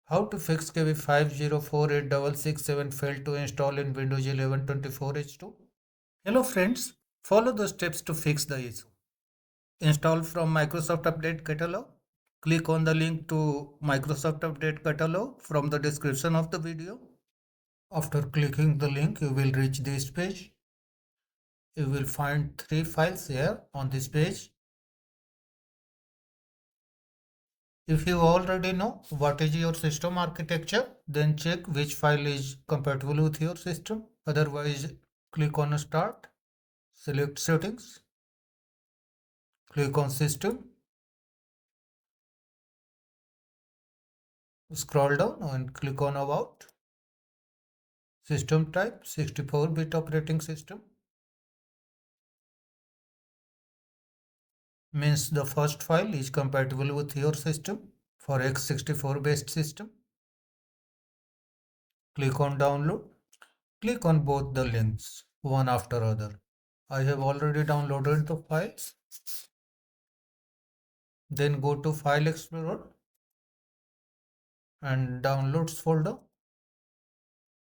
How to fix KB5048667 failed to install in Windows 11 24H2? Hello friends, follow the steps to fix the issue. Install from Microsoft Update Catalog. Click on the link to Microsoft Update Catalog from the description of the video. After clicking the link, you will reach this page. You will find 3 files here on this page. If you already know what is your system architecture, then check which file is compatible with your system. Otherwise, click on Start, select Settings, click on System, scroll down and click on About. System type 64-bit operating system. Means the first file is compatible with your system. For x64 based system, click on Download. Click on both the links, one after other. I have already downloaded the files. Then go to File Explorer and Downloads folder.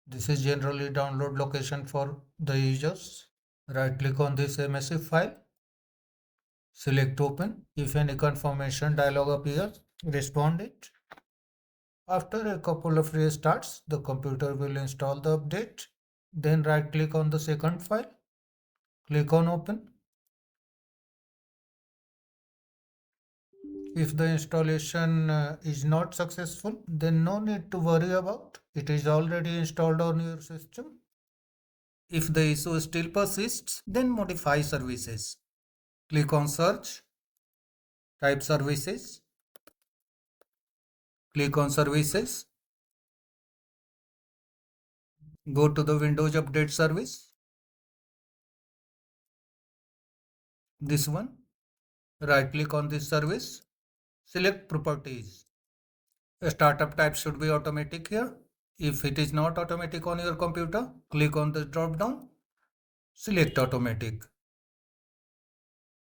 This is generally download location for the users. Right click on this MSC file. Select Open. If any confirmation dialog appears, respond it. After a couple of restarts, the computer will install the update. Then right click on the second file. Click on Open. If the installation is not successful, then no need to worry about. It is already installed on your system. If the issue still persists, then modify services. Click on Search, type Services, click on Services, go to the Windows Update Service, this one, right click on this service, select Properties. A startup type should be automatic here. If it is not automatic on your computer, click on the drop down, select Automatic.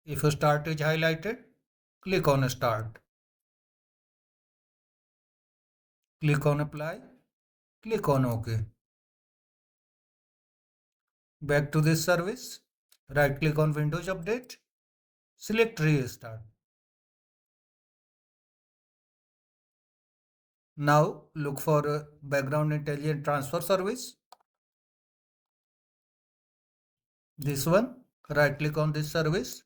If a start is highlighted, click on Start. Click on Apply, click on OK. Back to this service, right click on Windows Update, select Restart. Now look for a background intelligent transfer service. This one, right click on this service,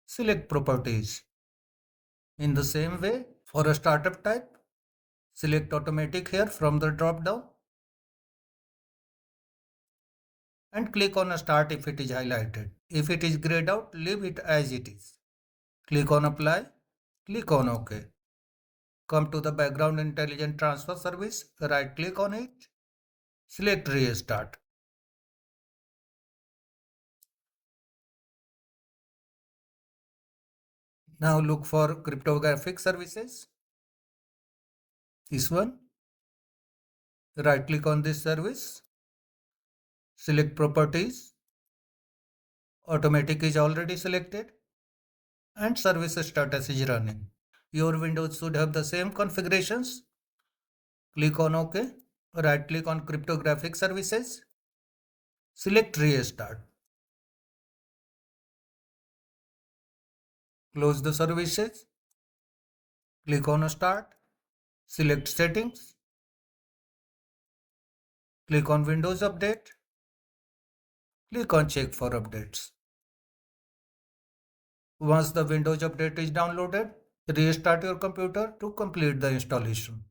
select Properties. In the same way, for a startup type, select Automatic here from the drop down and click on Start if it is highlighted. If it is grayed out, leave it as it is. Click on Apply, click on OK. Come to the background intelligent transfer service, right click on it, select Restart. Now look for cryptographic services. This one, right click on this service, select Properties. Automatic is already selected and service status is running. Your Windows should have the same configurations. Click on OK. Right click on cryptographic services. Select Restart. Close the services. Click on Start. Select Settings. Click on Windows Update. Click on Check for updates. Once the Windows Update is downloaded, restart your computer to complete the installation.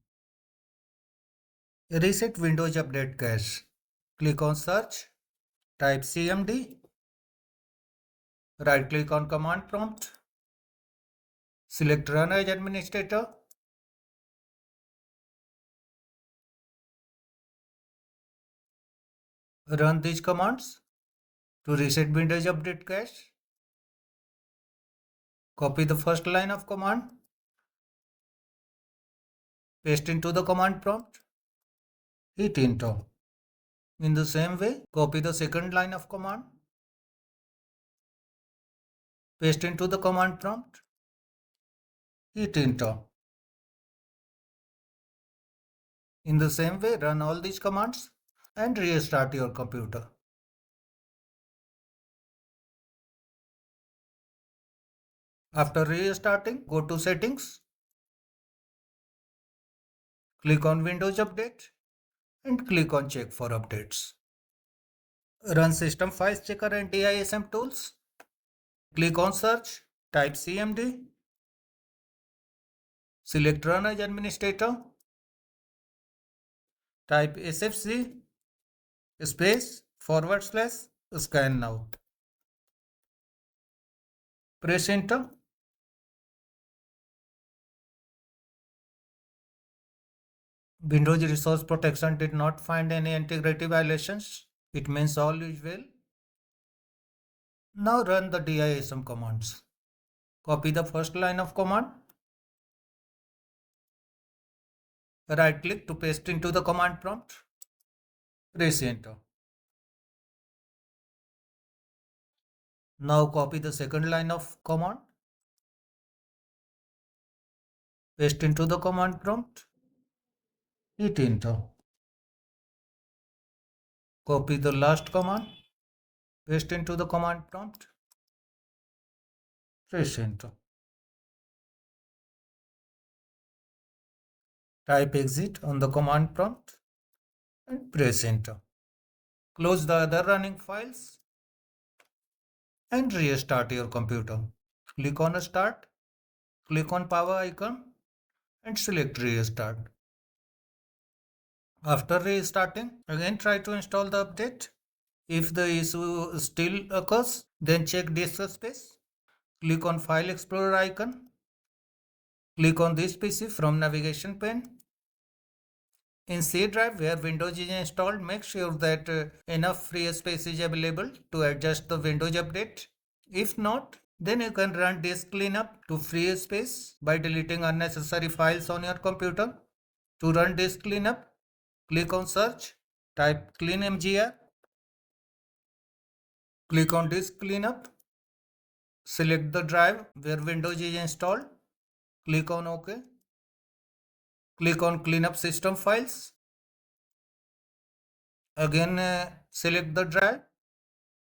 Reset Windows Update cache. Click on Search. Type CMD. Right click on Command Prompt. Select Run as Administrator. Run these commands to reset Windows Update cache. Copy the first line of command. Paste into the command prompt. Hit Enter. In the same way, copy the second line of command. Paste into the command prompt. Hit Enter. In the same way, run all these commands and restart your computer. After restarting, go to Settings, click on Windows Update and click on Check for Updates. Run System Files Checker and DISM tools. Click on Search, type CMD, select Run as Administrator, type SFC space / ScanNow. Press Enter. Windows Resource Protection did not find any integrity violations. It means all is well. Now run the DISM commands. Copy the first line of command. Right click to paste into the command prompt. Press Enter. Now copy the second line of command. Paste into the command prompt. Hit Enter. Copy the last command. Paste into the command prompt. Press Enter. Type exit on the command prompt and press Enter. Close the other running files and restart your computer. Click on Start, click on Power icon and select Restart. After restarting, again try to install the update. If the issue still occurs, then check disk space. Click on File Explorer icon. Click on this PC from navigation pane. In C drive where Windows is installed, make sure that enough free space is available to adjust the Windows update. If not, then you can run disk cleanup to free space by deleting unnecessary files on your computer. To run disk cleanup, click on Search, type cleanmgr, click on Disk Cleanup, select the drive where Windows is installed, click on OK, click on Cleanup System Files, again select the drive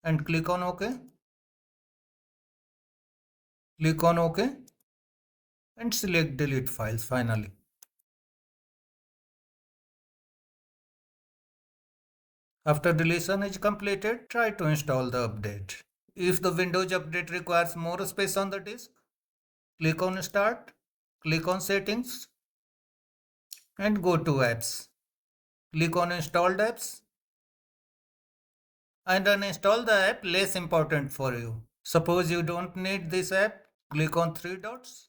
and click on OK, click on OK and select Delete Files finally. After deletion is completed, try to install the update. If the Windows update requires more space on the disk, click on Start, click on Settings and go to Apps. Click on Installed Apps and uninstall the app less important for you. Suppose you don't need this app, click on three dots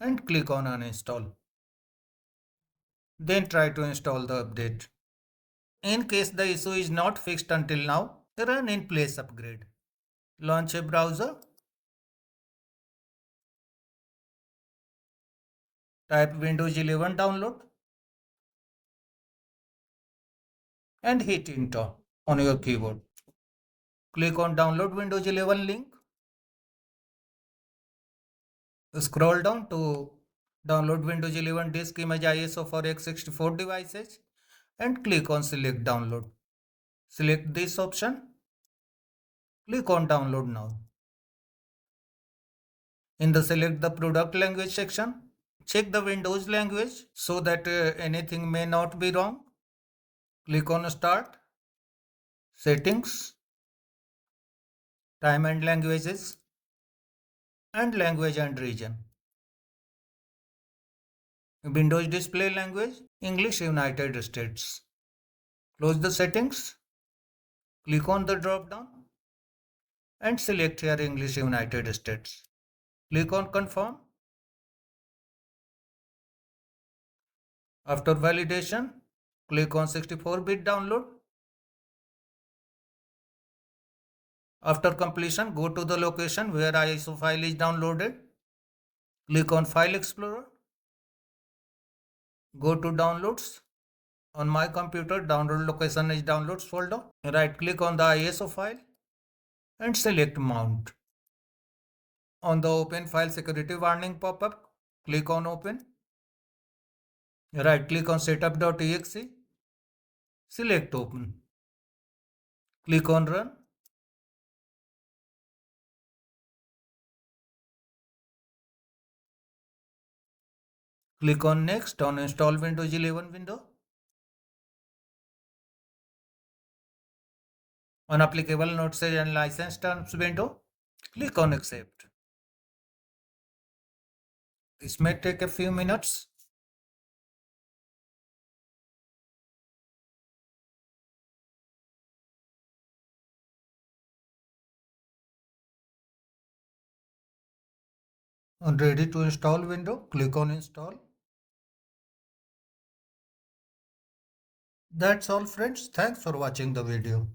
and click on Uninstall. Then try to install the update. In case the issue is not fixed until now, run in place upgrade. Launch a browser. Type Windows 11 download and hit Enter on your keyboard. Click on Download Windows 11 link. Scroll down to Download Windows 11 disk image ISO for x64 devices and click on Select Download. Select this option. Click on Download now. In the Select the Product Language section, check the Windows language so that anything may not be wrong. Click on Start, Settings, Time and Languages, and Language and Region. Windows Display Language, English United States. Close the settings, click on the drop down and select here English United States. Click on Confirm. After validation, click on 64-bit download. After completion, go to the location where ISO file is downloaded. Click on File Explorer. Go to Downloads. On my computer, download location is Downloads folder. Right click on the ISO file and select Mount. On the Open File Security warning pop-up, click on Open. Right click on setup.exe, select open, click on run. Click on next on install Windows 11 window. On applicable notices and license terms window, click on accept. This may take a few minutes. On ready to install window, click on install. That's all friends. Thanks for watching the video.